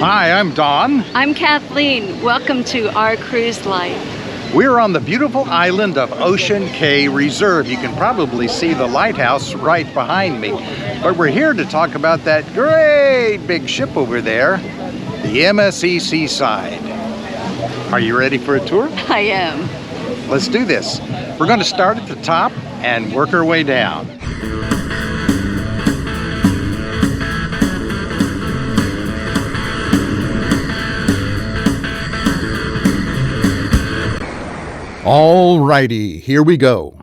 Hi, I'm Don. I'm Kathleen. Welcome to our cruise life. We're on the beautiful island of Ocean Cay Reserve. You can probably see the lighthouse right behind me. But we're here to talk about that great big ship over there, the MSC Seaside. Are you ready for a tour? I am. Let's do this. We're going to start at the top and work our way down. Alrighty, here we go.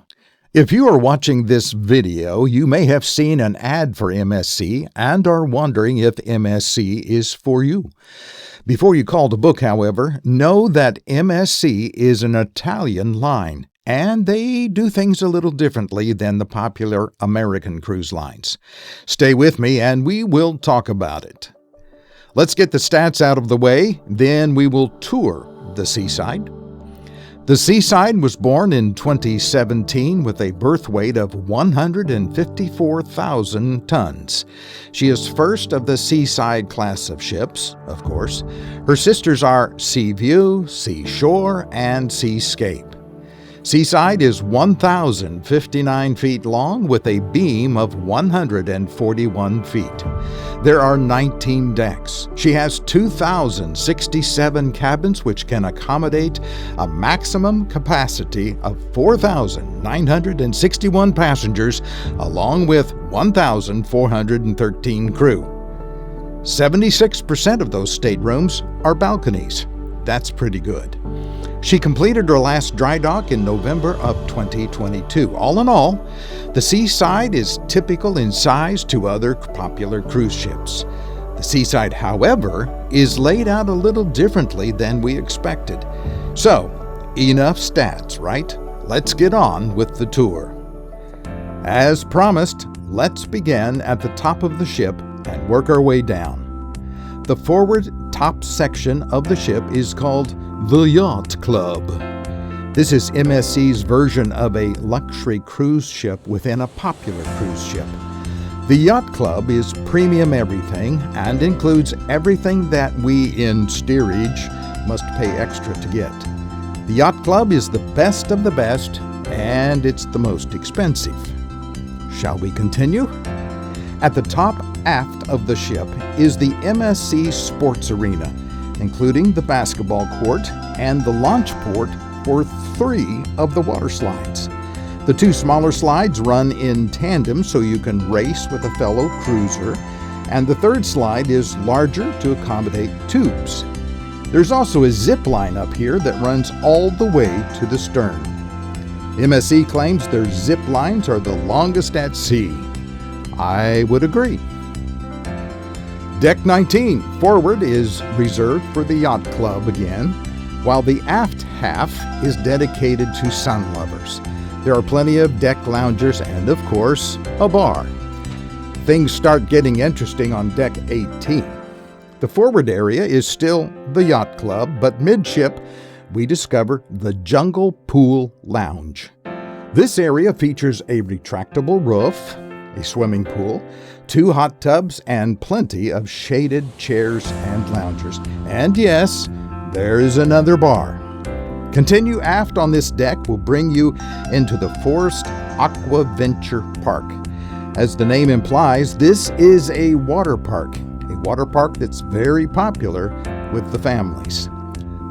If you are watching this video, you may have seen an ad for MSC and are wondering if MSC is for you. Before you call to book, however, know that MSC is an Italian line, and they do things a little differently than the popular American cruise lines. Stay with me and we will talk about it. Let's get the stats out of the way, then we will tour the Seaside. The Seaside was born in 2017 with a birth weight of 154,000 tons. She is first of the Seaside class of ships, of course. Her sisters are Seaview, Seashore, and Seascape. Seaside is 1,059 feet long with a beam of 141 feet. There are 19 decks. She has 2,067 cabins which can accommodate a maximum capacity of 4,961 passengers along with 1,413 crew. 76% of those staterooms are balconies. That's pretty good. She completed her last dry dock in November of 2022. All in all, the Seaside is typical in size to other popular cruise ships. The Seaside, however, is laid out a little differently than we expected. So, enough stats, right? Let's get on with the tour. As promised, let's begin at the top of the ship and work our way down. The forward top section of the ship is called the Yacht Club. This is MSC's version of a luxury cruise ship within a popular cruise ship. The Yacht Club is premium everything and includes everything that we in steerage must pay extra to get. The Yacht Club is the best of the best and it's the most expensive. Shall we continue? At the top aft of the ship is the MSC Sports Arena, including the basketball court and the launch port for 3 of the water slides. The 2 smaller slides run in tandem so you can race with a fellow cruiser, and the 3rd slide is larger to accommodate tubes. There's also a zip line up here that runs all the way to the stern. MSC claims their zip lines are the longest at sea. I would agree. Deck 19 forward is reserved for the Yacht Club again, while the aft half is dedicated to sun lovers. There are plenty of deck loungers and, of course, a bar. Things start getting interesting on Deck 18. The forward area is still the Yacht Club, but midship we discover the Jungle Pool Lounge. This area features a retractable roof, a swimming pool, 2 hot tubs, and plenty of shaded chairs and loungers. And yes, there is another bar. Continue aft on this deck will bring you into the Forest Aqua Venture Park. As the name implies, this is a water park that's very popular with the families.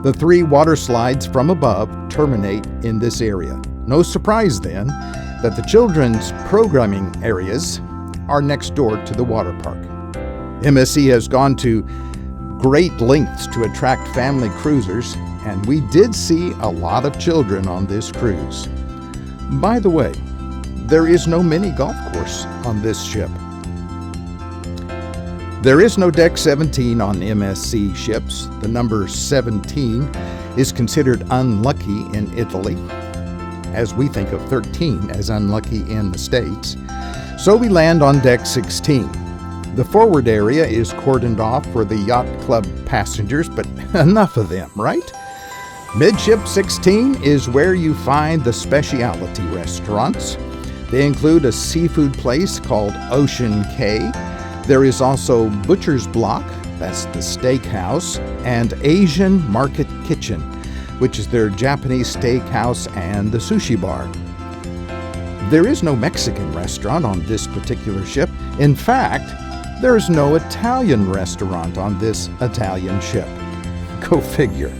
The 3 water slides from above terminate in this area. No surprise then that the children's programming areas are next door to the water park. MSC has gone to great lengths to attract family cruisers, and we did see a lot of children on this cruise. By the way, there is no mini golf course on this ship. There is no Deck 17 on MSC ships. The number 17 is considered unlucky in Italy, as we think of 13 as unlucky in the States. So we land on Deck 16. The forward area is cordoned off for the Yacht Club passengers, but enough of them, right? Midship 16 is where you find the specialty restaurants. They include a seafood place called Ocean Cay. There is also Butcher's Block, that's the steakhouse, and Asian Market Kitchen, which is their Japanese steakhouse and the sushi bar. There is no Mexican restaurant on this particular ship. In fact, there is no Italian restaurant on this Italian ship. Go figure.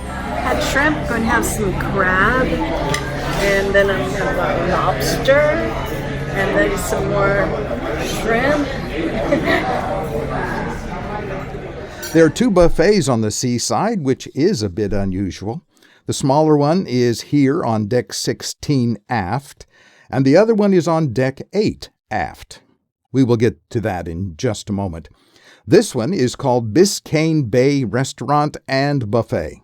Had shrimp, going to have some crab, and then I'm going to have lobster, and then some more shrimp. There are 2 buffets on the Seaside, which is a bit unusual. The smaller one is here on deck 16 aft, and the other one is on deck 8 aft. We will get to that in just a moment. This one is called Biscayne Bay Restaurant and Buffet.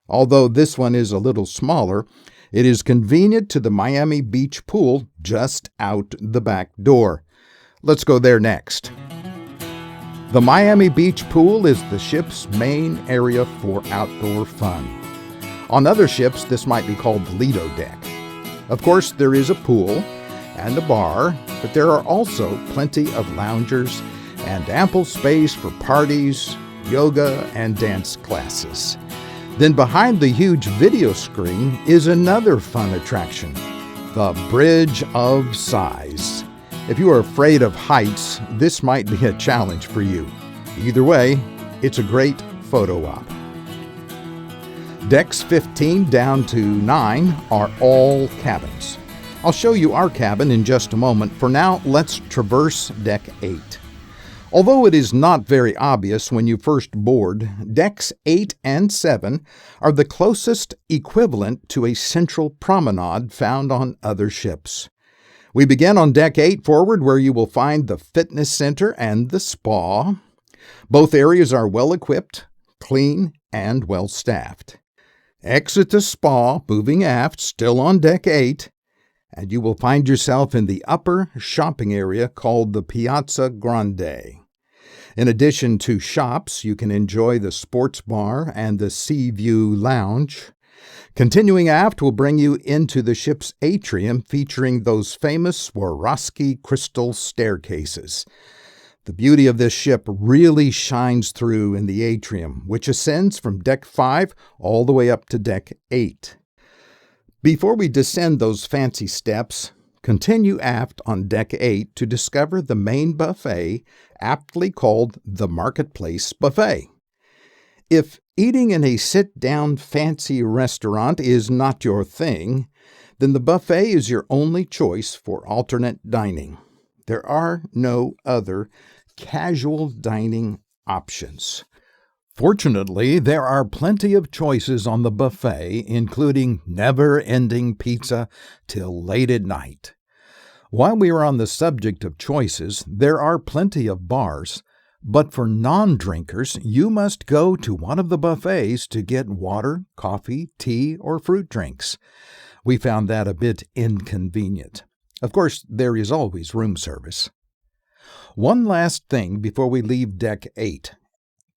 Although this one is a little smaller, it is convenient to the Miami Beach pool just out the back door. Let's go there next. The Miami Beach pool is the ship's main area for outdoor fun. On other ships, this might be called the Lido deck. Of course, there is a pool and a bar, but there are also plenty of loungers and ample space for parties, yoga, and dance classes. Then behind the huge video screen is another fun attraction, the Bridge of Sighs. If you are afraid of heights, this might be a challenge for you. Either way, it's a great photo op. Decks 15 down to 9 are all cabins. I'll show you our cabin in just a moment. For now, let's traverse deck 8. Although it is not very obvious when you first board, decks 8 and 7 are the closest equivalent to a central promenade found on other ships. We begin on deck 8 forward, where you will find the fitness center and the spa. Both areas are well equipped, clean, and well staffed. Exit the spa, moving aft, still on deck 8, and you will find yourself in the upper shopping area called the Piazza Grande. In addition to shops, you can enjoy the sports bar and the Sea View Lounge. Continuing aft will bring you into the ship's atrium, featuring those famous Swarovski crystal staircases. The beauty of this ship really shines through in the atrium, which ascends from deck 5 all the way up to deck 8. Before we descend those fancy steps, continue aft on deck 8 to discover the main buffet, aptly called the Marketplace Buffet. If eating in a sit-down fancy restaurant is not your thing, then the buffet is your only choice for alternate dining. There are no other casual dining options. Fortunately, there are plenty of choices on the buffet, including never-ending pizza till late at night. While we are on the subject of choices, there are plenty of bars, but for non-drinkers, you must go to one of the buffets to get water, coffee, tea, or fruit drinks. We found that a bit inconvenient. Of course, there is always room service. One last thing before we leave deck 8.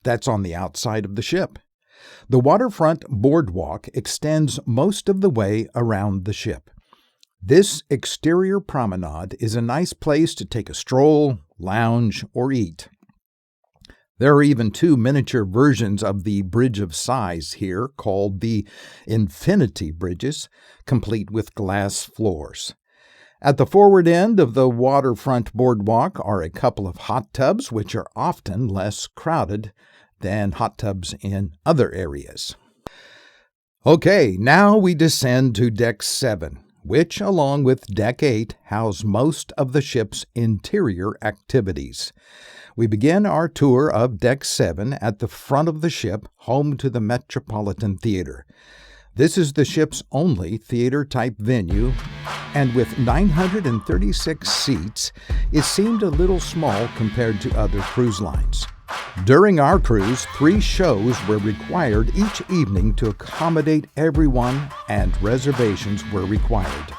That's on the outside of the ship. The waterfront boardwalk extends most of the way around the ship. This exterior promenade is a nice place to take a stroll, lounge, or eat. There are even 2 miniature versions of the Bridge of Sighs here, called the Infinity Bridges, complete with glass floors. At the forward end of the waterfront boardwalk are a couple of hot tubs, which are often less crowded than hot tubs in other areas. Okay, now we descend to deck 7, which, along with deck 8, house most of the ship's interior activities. We begin our tour of deck 7 at the front of the ship, home to the Metropolitan Theater. This is the ship's only theater-type venue, and with 936 seats, it seemed a little small compared to other cruise lines. During our cruise, 3 shows were required each evening to accommodate everyone, and reservations were required.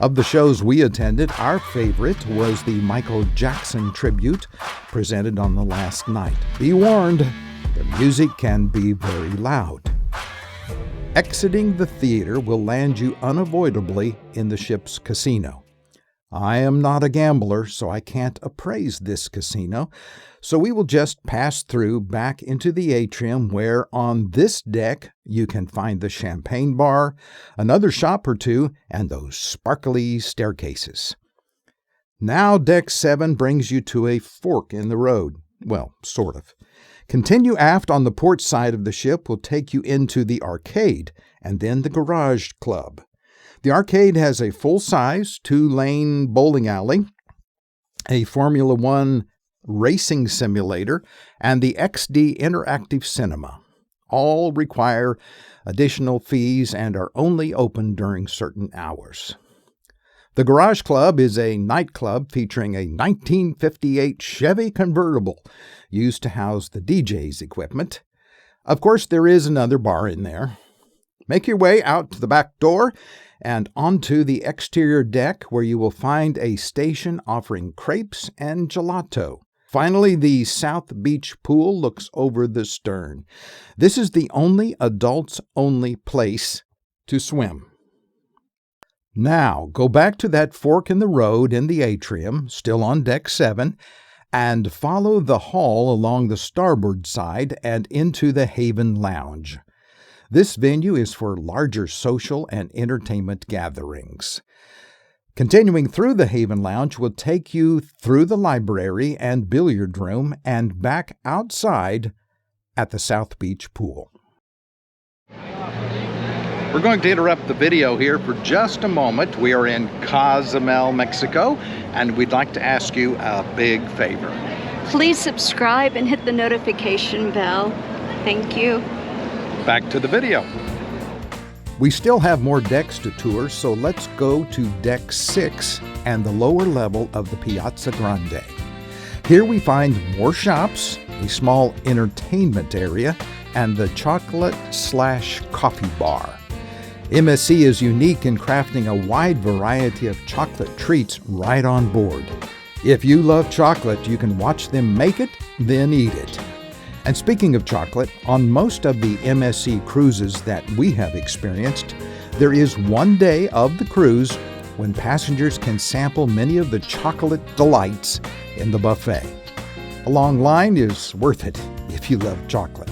Of the shows we attended, our favorite was the Michael Jackson tribute presented on the last night. Be warned, the music can be very loud. Exiting the theater will land you unavoidably in the ship's casino. I am not a gambler, so I can't appraise this casino, So we will just pass through back into the atrium where on this deck you can find the champagne bar, another shop or two, and those sparkly staircases. Now deck 7 brings you to a fork in the road. Well, sort of. Continue aft on the port side of the ship will take you into the arcade and then the garage club. The arcade has a full-size 2-lane bowling alley, a Formula One racing simulator, and the XD interactive cinema. All require additional fees and are only open during certain hours. The Garage Club is a nightclub featuring a 1958 Chevy convertible used to house the DJ's equipment. Of course, there is another bar in there. Make your way out to the back door and onto the exterior deck where you will find a station offering crepes and gelato. Finally, the South Beach pool looks over the stern. This is the only adults-only place to swim. Now, go back to that fork in the road in the atrium, still on deck 7, and follow the hall along the starboard side and into the Haven Lounge. This venue is for larger social and entertainment gatherings. Continuing through the Haven Lounge will take you through the library and billiard room and back outside at the South Beach pool. We're going to interrupt the video here for just a moment. We are in Cozumel, Mexico, and we'd like to ask you a big favor. Please subscribe and hit the notification bell. Thank you. Back to the video. We still have more decks to tour, so let's go to deck 6 and the lower level of the Piazza Grande. Here we find more shops, a small entertainment area, and the chocolate/coffee bar. MSC is unique in crafting a wide variety of chocolate treats right on board. If you love chocolate, you can watch them make it, then eat it. And speaking of chocolate, on most of the MSC cruises that we have experienced, there is one day of the cruise when passengers can sample many of the chocolate delights in the buffet. A long line is worth it if you love chocolate.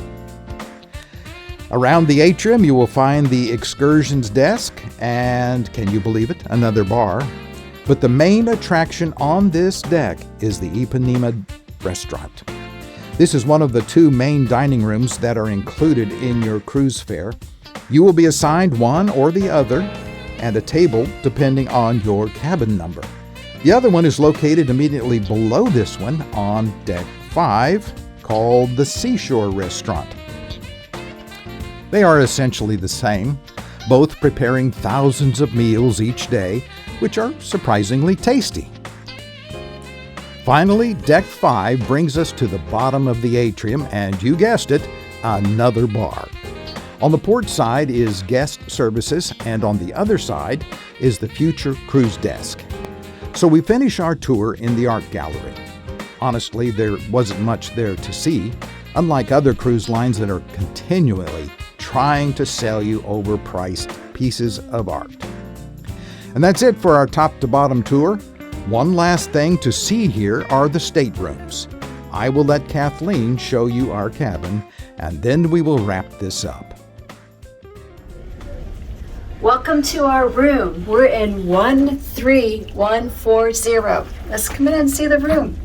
Around the atrium, you will find the excursions desk and, can you believe it, another bar. But the main attraction on this deck is the Ipanema restaurant. This is one of the 2 main dining rooms that are included in your cruise fare. You will be assigned one or the other and a table depending on your cabin number. The other one is located immediately below this one on deck 5, called the Seashore Restaurant. They are essentially the same, both preparing thousands of meals each day, which are surprisingly tasty. Finally, deck 5 brings us to the bottom of the atrium, and you guessed it, another bar. On the port side is guest services, and on the other side is the future cruise desk. So we finish our tour in the art gallery. Honestly, there wasn't much there to see, unlike other cruise lines that are continually trying to sell you overpriced pieces of art. And that's it for our top to bottom tour. One last thing to see here are the staterooms. I will let Kathleen show you our cabin, and then we will wrap this up. Welcome to our room. We're in 13140. Let's come in and see the room.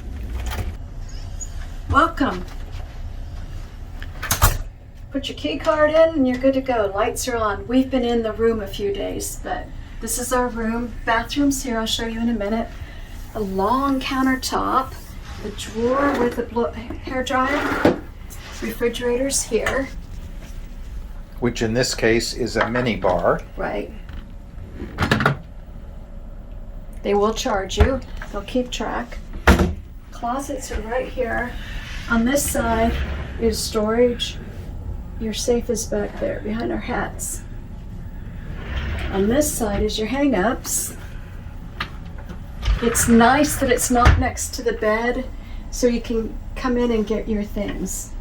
Welcome. Put your key card in and you're good to go. Lights are on. We've been in the room a few days, but this is our room. Bathroom's here. I'll show you in a minute. A long countertop, a drawer with a hair dryer, refrigerator's here. Which in this case is a mini bar. Right. They will charge you. They'll keep track. Closets are right here. On this side is storage. Your safe is back there behind our hats. On this side is your hang-ups. It's nice that it's not next to the bed, so you can come in and get your things.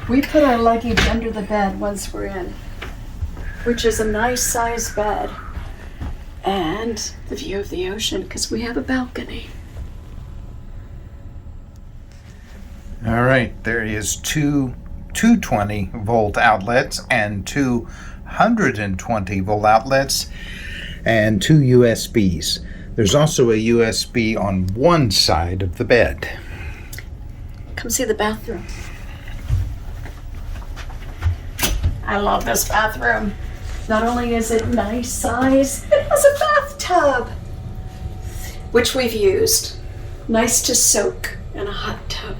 We put our luggage under the bed once we're in, which is a nice size bed. And the view of the ocean, because we have a balcony. All right, there is two 220 volt outlets and two 120 volt outlets and two USBs. There's also a USB on one side of the bed. Come see the bathroom. I love this bathroom. Not only is it nice size, it has a bathtub, which we've used. Nice to soak in a hot tub.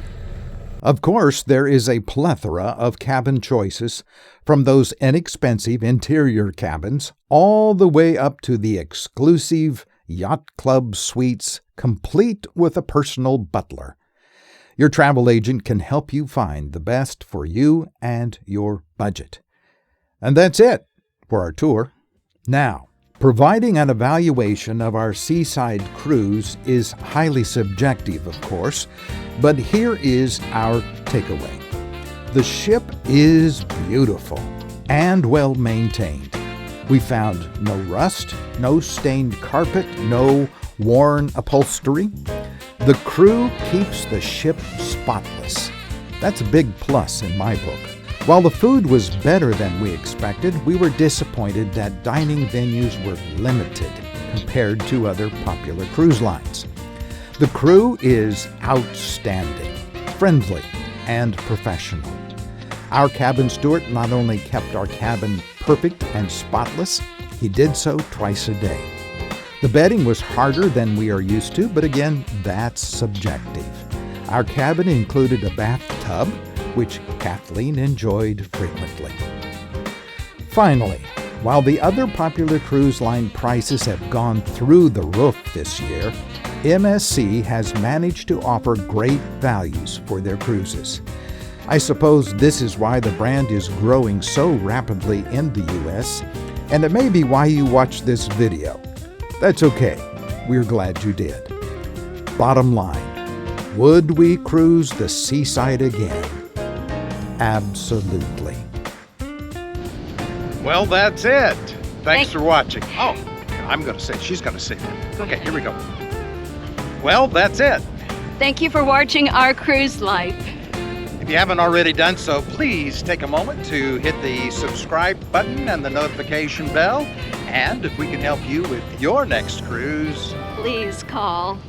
Of course, there is a plethora of cabin choices, from those inexpensive interior cabins all the way up to the exclusive Yacht Club suites, complete with a personal butler. Your travel agent can help you find the best for you and your budget. And that's it for our tour. Now, providing an evaluation of our seaside cruise is highly subjective, of course, but here is our takeaway. The ship is beautiful and well maintained. We found no rust, no stained carpet, no worn upholstery. The crew keeps the ship spotless. That's a big plus in my book. While the food was better than we expected, we were disappointed that dining venues were limited compared to other popular cruise lines. The crew is outstanding, friendly, and professional. Our cabin steward not only kept our cabin perfect and spotless, he did so twice a day. The bedding was harder than we are used to, but again, that's subjective. Our cabin included a bathtub, which Kathleen enjoyed frequently. Finally, while the other popular cruise line prices have gone through the roof this year, MSC has managed to offer great values for their cruises. I suppose this is why the brand is growing so rapidly in the U.S., and it may be why you watch this video. That's okay. We're glad you did. Bottom line, would we cruise the seaside again? Absolutely. Well, that's it. Thanks for watching. Oh, I'm going to say, she's going to say that. Okay, here we go. Well, that's it. Thank you for watching our cruise life. If you haven't already done so, please take a moment to hit the subscribe button and the notification bell. And if we can help you with your next cruise, Please call